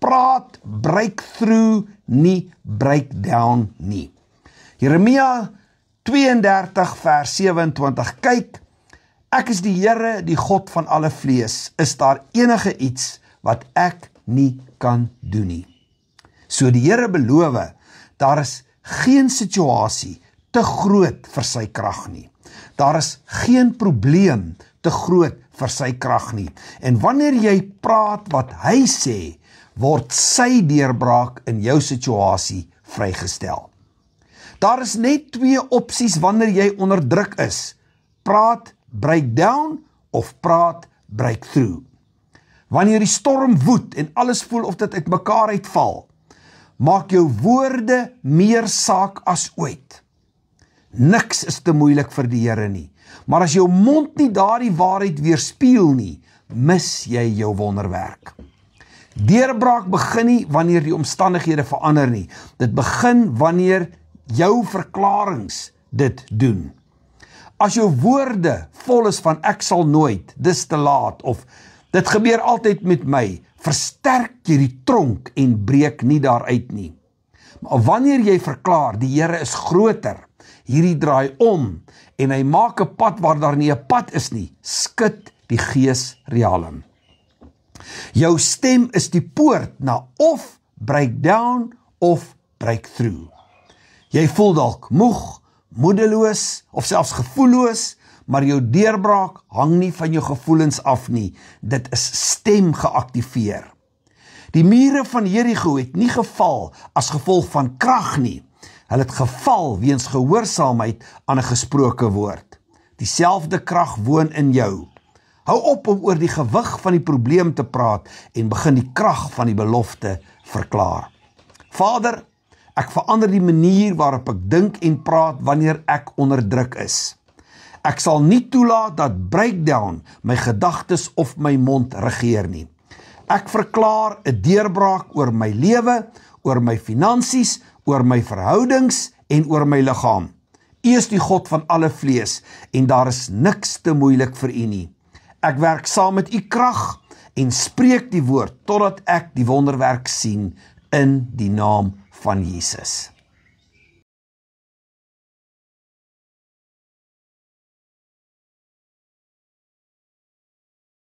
Praat, breakthrough, nie breakdown nie. Jeremia 32 vers 27, kyk, ek is die Here, die God van alle vlees, is daar enige iets wat ek nie kan doen nie. So die Here beloof, daar is geen situasie te groot vir sy krag nie. Daar is geen probleem te groot vir sy krag nie. En wanneer jy praat wat hy sê, word sy deurbraak in jou situasie vrygestel. Daar is net twee opsies wanneer jy onder druk is. Praat breakdown of praat breakthrough. Wanneer die storm woed en alles voel of dit uitmekaar uitval, maak jou woorde meer saak as ooit. Niks is te moeilik vir die Here nie, maar as jou mond nie daardie waarheid weerspieël nie, mis jy jou wonderwerk. Deurbraak begin nie wanneer die omstandighede verander nie. Dit begin wanneer jou verklaringe dit doen. As jou woorde vol is van ek sal nooit, dis te laat, of dit gebeur altyd met my, versterk jy die tronk en breek nie daaruit nie. Maar wanneer jy verklaar, die Here is groter, hierdie draai om, en hy maak 'n pad waar daar nie 'n pad is nie, skud die gees realm. Jou stem is die poort na of breakdown of breakthrough. Jy voel dalk moeg, moedeloos of selfs gevoelloos, maar jou deurbraak hang nie van jou gevoelens af nie. Dit is stem geaktiveer. Die mure van Jerigo het nie geval as gevolg van krag nie. Hulle het geval weens gehoorsaamheid aan 'n gesproke woord. Dieselfde krag woon in jou. Hou op om oor die gewig van die probleem te praat en begin die krag van die belofte verklaar. Vader, ek verander die manier waarop ek dink en praat wanneer ek onder druk is. Ek sal nie toelaat dat breakdown my gedagtes of my mond regeer nie. Ek verklaar 'n deurbraak oor my lewe, oor my finansies, oor my verhoudings en oor my liggaam. U is die God van alle vlees en daar is niks te moeilik vir u nie. Ek werk saam met u krag en spreek die woord totdat ek die wonderwerk sien in die naam van Jesus.